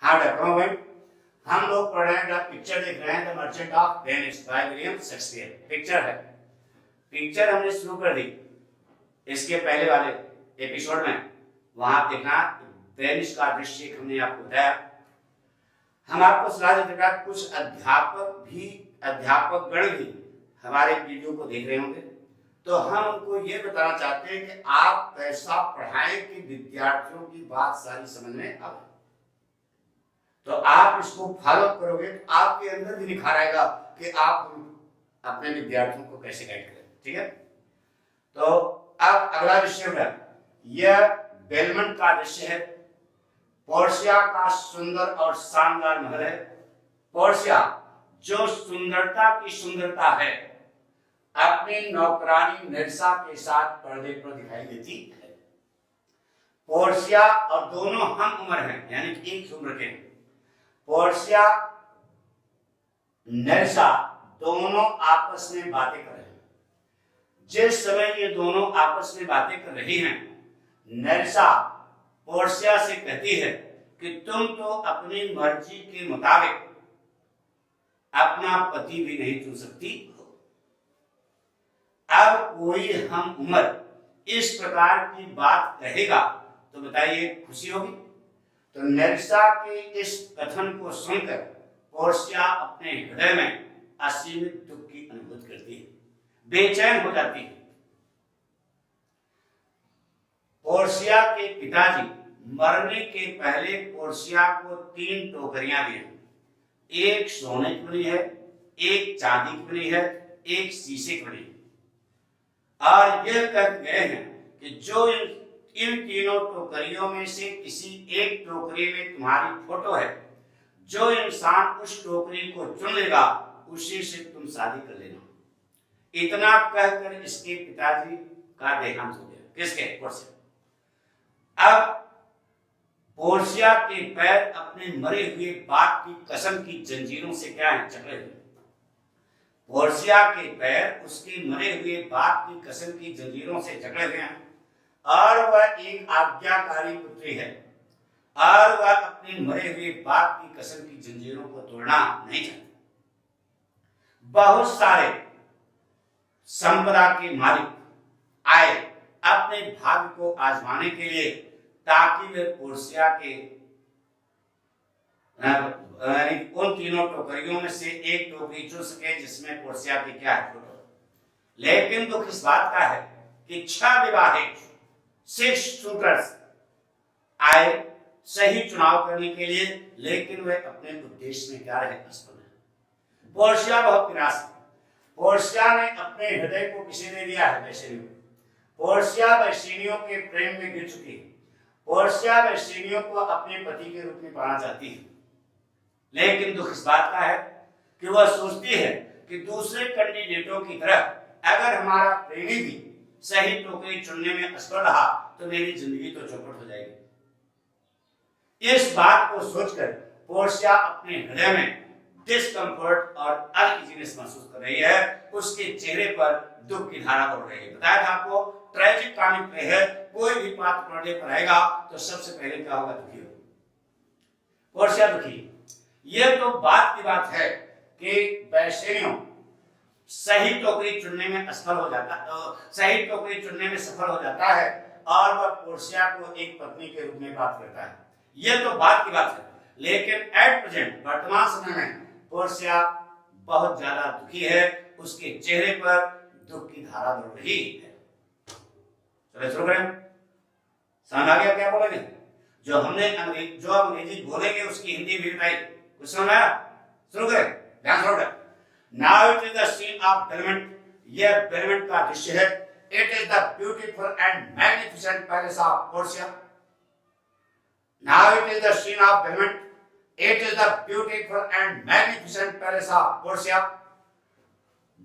हाँ डॉक्टर, हम लोग पढ़ रहे हैं, पिक्चर देख रहे हैं the merchant of Venice by William Shakespeare. Picture है, पिक्चर हमने शुरू कर दी इसके पहले वाले एपिसोड में, वहां देखना वेनिस का दृश्य हमने आपको बताया। हम आपको सलाह देते हैं, कुछ अध्यापक गण भी हमारे वीडियो को देख रहे होंगे, तो हम उनको ये बताना चाहते हैं कि आप कैसा पढ़ाएं कि विद्यार्थियों की बात सारी समझ में आए। तो आप इसको फॉलो करोगे तो आपके अंदर भी निखार आएगा कि आप अपने विद्यार्थियों को कैसे गाइड करें। ठीक है, तो अब अगला विषय है, यह बेलमंट का दृश्य है। पोर्शिया का सुंदर और शानदार महल है। पोर्शिया जो सुंदरता की सुंदरता है, अपनी नौकरानी नेर्सा के साथ पर्दे पर दिखाई देती है। पोर्शिया और दोनों हम उम्र हैं, यानी कि एक उम्र के। पोर्शिया नेर्सा दोनों आपस में बातें कर रहे हैं। जिस समय ये दोनों आपस में बातें कर रही हैं, नेर्सा पोर्शिया से कहती है कि तुम तो अपनी मर्जी के मुताबिक अपना पति भी नहीं चुन सकती हो। अब कोई हम उम्र इस प्रकार की बात कहेगा तो बताइए खुशी होगी? तो नेर्सा के इस कथन को सुनकर पोर्शिया अपने हृदय में असीमित दुख की अनुभूति करती है, बेचैन हो जाती है। पोर्शिया के पिताजी मरने के पहले पोर्शिया को 3 टोकरियां दी, एक सोने की बनी है, एक चांदी की बनी है, एक शीशे की बनी है, और यह कह गए हैं कि जो इन तीनों टोकरियों में से किसी एक टोकरी में तुम्हारी फोटो है, जो इंसान उस टोकरी को चुन लेगा उसी से तुम शादी कर लेना। इतना कहकर इसके पिताजी का देहांत हो गया। किसके? पोर्शिया। अब पोर्शिया के पैर अपने मरे हुए बाप की कसम की जंजीरों से क्या है? जकड़े हुए। पोर्शिया के पैर उसके मरे हुए बाप की कसम की जंजीरों से जकड़े हुए हैं, और वह एक आज्ञाकारी पुत्री है, और वह अपने मरे हुए बाप की कसम की जंजीरों को तोड़ना नहीं चाहती। बहुत सारे संपदा के मालिक आए अपने भाग्य को आजमाने के लिए, ताकि वे पोर्शिया के उन तीनों टोकरियों में से एक टोकरी चुन सके जिसमें पोर्शिया की क्या है? फोटो। लेकिन दुख इस बात का है कि 6 विवाहित 6 शूटर्स आए सही चुनाव करने के लिए, लेकिन वे अपने उद्देश्य में क्या रहे? असफल है। पोर्शिया बहुत निराश है। पोर्शिया ने अपने हृदय को किसे दे दिया है? वैश्यनियों। पोर्शिया वैश्यनियों के प्रेम में गिर चुकी है। पोर्शिया वैश्यनियों को अपने पति के रूप में पाना चाहती है, लेकिन दुख इस बात का है कि वह सोचती है कि दूसरे कैंडिडेटों की तरह अगर हमारा प्रेमी भी सही टोकरी चुनने में असफल रहा तो मेरी जिंदगी तो चौपट हो जाएगी। इस बात को सोचकर पोर्शिया अपने हृदय में डिस्कम्फर्ट और अनइजीनेस महसूस कर रही है। उसके चेहरे पर दुख की धारा बढ़ रही है। बताया था आपको, ट्रेजिक कॉमिक प्ले है। कोई भी पात्र पढ़ने पर आएगा तो सबसे पहले क्या होगा? दुखी होगा। पोर्शिया दुखी। यह तो बात की बात है कि वैश्यनियों सही टोकरी चुनने में असफल हो जाता है, सही टोकरी चुनने में सफल हो जाता है, और वह पोर्शिया को एक पत्नी के रूप में बात करता है। यह तो बात की बात है, लेकिन एट प्रेजेंट वर्तमान समय में पोर्शिया बहुत ज्यादा दुखी है। उसके चेहरे पर दुख की धारा बढ़ रही है। चलो शुरू करें। समझ आ गया क्या बोलेंगे? जो अंग्रेजी बोलेंगे उसकी हिंदी भी बताई। कुछ समझ आया? शुरू करें, ध्यान से। Now it is the scene of Belmont. यह बेलमंट का दृश्य है। It is the beautiful and magnificent palace of Portia. Now it is the scene of Belmont. It is the beautiful and magnificent palace of Portia.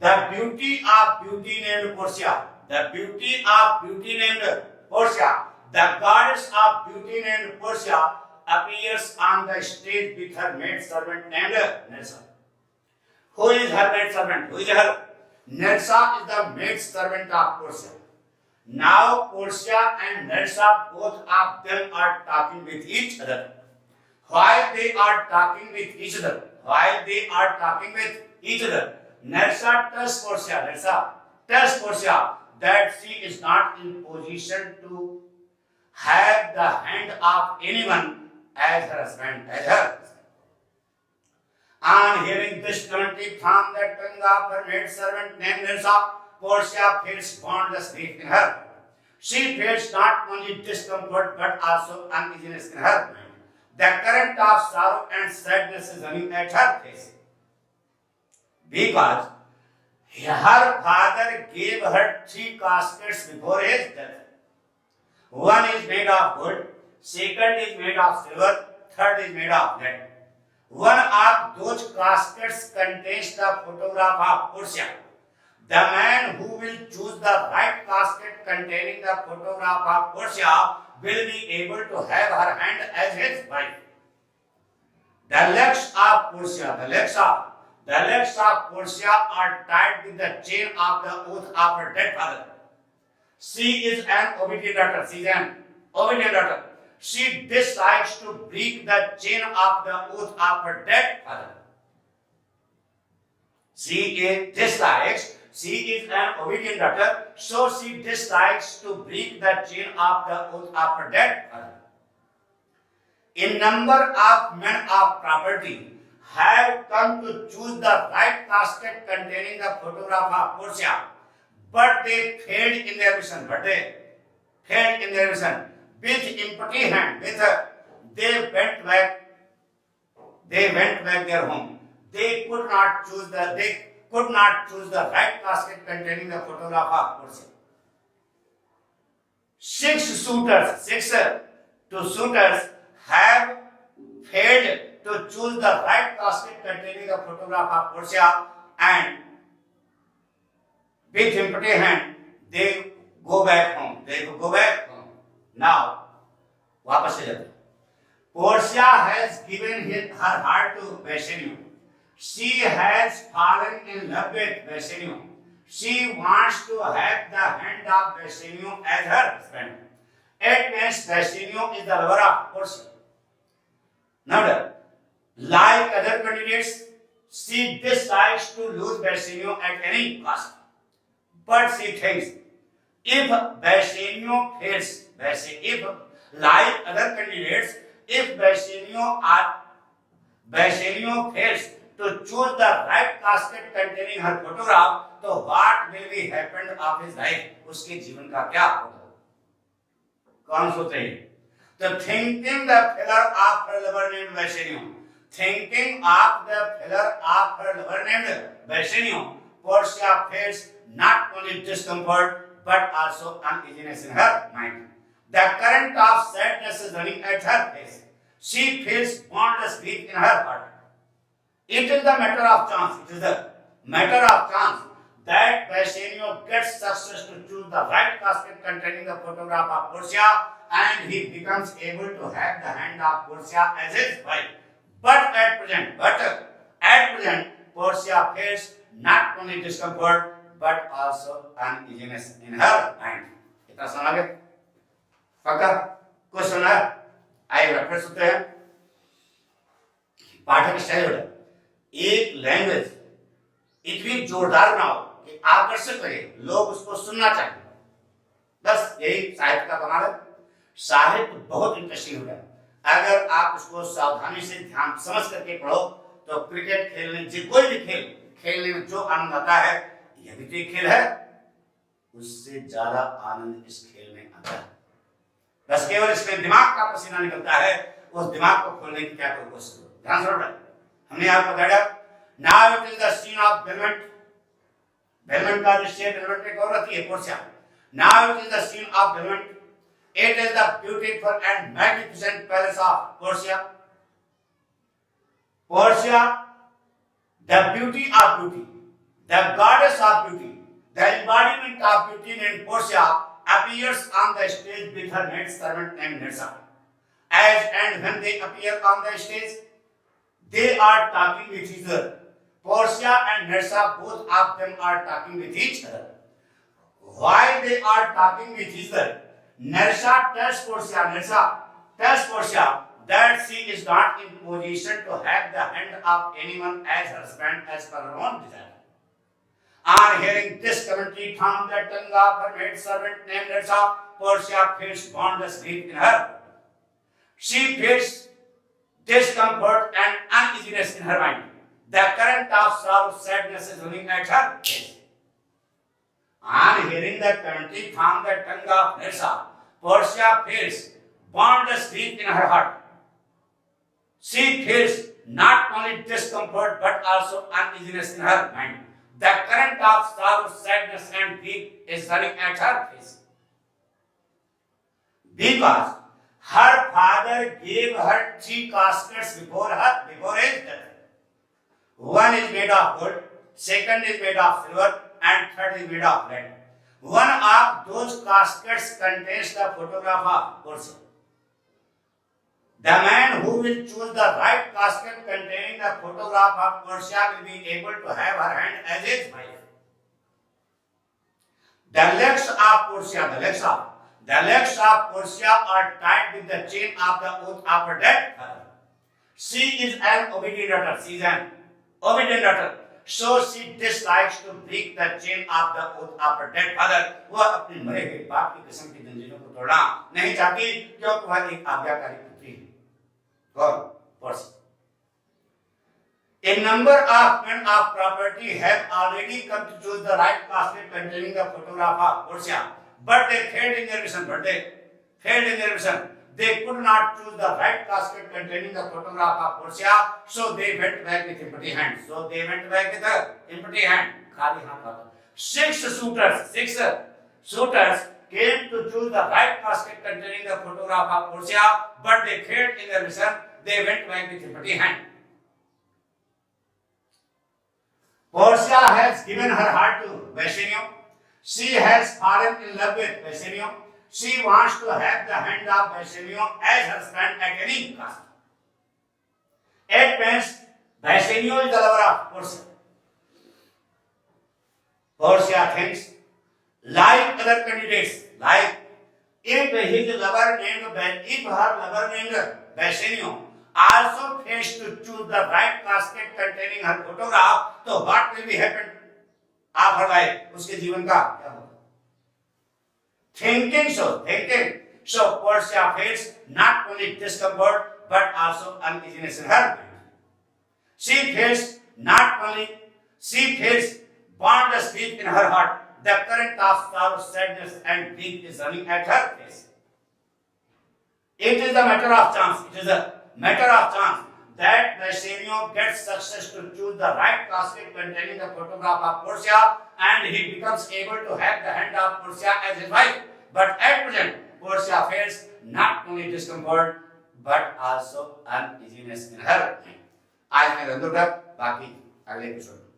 The beauty of beauty named Portia. The beauty of beauty named Portia. The goddess of beauty named Portia appears on the stage with her maid servant named Nersa. Who is her maid servant? Who is her? Nersa is the maid servant of Portia. Now Portia and Nersa, both of them are talking with each other. while they are talking with each other, Nersa tells Portia that she is not in position to have the hand of anyone as her husband, On hearing this twenty from the tongue of her maid servant named Nersa, Portia feels boundless grief in her. She feels not only discomfort but also uneasiness in her mind. The current of sorrow and sadness is running at her face. Because her father gave her 3 caskets before his death. One is made of wood, second is made of silver, third is made of lead. One of those caskets contains the photograph of Portia. The man who will choose the right casket containing the photograph of Portia will be able to have her hand as his wife. The legs of Portia are tied with the chain of the oath of her dead father. She is an obedient daughter. She dislikes to break the chain of the oath of her dead father. She is an obedient daughter, so she dislikes to break the chain of the oath of her dead father. A number of men of property have come to choose the right casket containing the photograph of Portia, but they failed in their mission. With empty hand, they went back their home. They could not choose the right casket containing the photograph of Portia. 6 suitors have failed to choose the right casket containing the photograph of Portia, and with empty hand they go back home. Now, वापस से जाते. Portia has given her heart to Bassanio. She has fallen in love with Bassanio. She wants to have the hand of Bassanio as her husband. It means Bassanio is the lover of Portia. Now, like other candidates, she dislikes to lose Bassanio at any cost. But she thinks, if Bassanio fails, like other candidates, if Bassanio fails to choose the right casket containing her photograph, तो what will be happened of his life? उसके जीवन का क्या होगा? कौन सोचते हैं? तो thinking the failure of her lover named Bassanio, Portia feels not only discomfort but also uneasiness in her mind. The current of sadness is running at her face. She feels boundless grief in her heart. It is the matter of chance that Bassanio gets success to choose the right casket containing the photograph of Portia, and he becomes able to have the hand of Portia as his wife. But at present, Portia feels not only discomfort but also uneasiness in her mind. इतना सुना गया? पक्का? कुछ सुना? आइए फिर सुनते हैं. पाठक स्टाइल होता है. एक लैंग्वेज इतनी जोरदार बनाओ कि आकर्षक लगे, लोग उसको सुनना चाहिए. बस यही साहित्य का कमाल है. साहित्य बहुत इंटरेस्टिंग होता है. अगर आप उसको सावधानी से ध्यान समझ करके पढ़ो तो क्रिकेट खेलने कोई भी खेलने में जो आनंद आता है, यह भी तो एक खेल है, उससे ज्यादा आनंद इस खेल में आता है. बस केवल इसमें दिमाग का पसीना निकलता है. उस दिमाग को खोलने की क्या कोशिश करो. ध्यान से पढ़ो. हमने आपको बताया now it is the scene of Belmont का दृश्य. बेलमेंट में कौन रहती है? Portia. Now it is the scene of Belmont. It is the beautiful and magnificent palace of Portia. Portia, the beauty of beauty, the goddess of beauty, the embodiment of beauty named Portia appears on the stage with her maid servant named Nersa. And when they appear on the stage, they are talking with each other. Portia and Nersa, both of them are talking with each other. Why they are talking with each other? Nersa tells Portia that she is not in position to have the hand of anyone as her husband as per her own desire. On hearing this commentary from the tongue of her maid servant named Lersa, Portia feels boundless grief in her. She feels discomfort and uneasiness in her mind. The current of sorrow, sadness is running at her face. On hearing the commentary from the tongue of Lersa, Portia feels boundless grief in her heart. She feels not only discomfort but also uneasiness in her mind. The current of sorrow, sadness, and grief is running at her face. Because her father gave her 3 caskets before his death. One is made of gold, second is made of silver, and third is made of lead. One of those caskets contains the photograph of Portia. The man who will choose the right casket containing the photograph of Portia will be able to have her hand as his wife. The legs of Portia are tied with the chain of the oath of her dead father. She is an obedient daughter. So she dislikes to break the chain of the oath of her dead father. वह अपने मरे हुए बाप की कसम की जंजीरों को तोड़ना नहीं चाहती क्योंकि वह एक आज्ञाकारी पुत्री है. Portia. A number of men of property have already come to choose the right casket containing the photograph of Portia, but they failed in their mission. They could not choose the right casket containing the photograph of Portia, so they went back with empty hands. खाली हाथ आते. 6 suitors came to choose the right casket containing the photograph of Portia, but they failed in their mission. They went back with empty hand. Portia has given her heart to Bassanio. She has fallen in love with Bassanio. She wants to have the hand of Bassanio as her husband at any cost. It means Bassanio is the lover of Portia. Portia thinks, like other candidates, if her lover named Bassanio also fails to choose the right casket containing her photograph, so what will be happen of her life? उसके जीवन का क्या होगा? Thinking so, Portia feels not only discomfort but also uneasiness in her mind. She feels boundless grief in her heart. The current of sorrow, sadness, and grief is running at her face. It is a matter of chance that Bassanio gets success to choose the right casket containing the photograph of Portia, and he becomes able to have the hand of Portia as his wife. But at present, Portia feels not only discomfort but also uneasiness in her. आज मैं रंदू तक बाकी अगले episode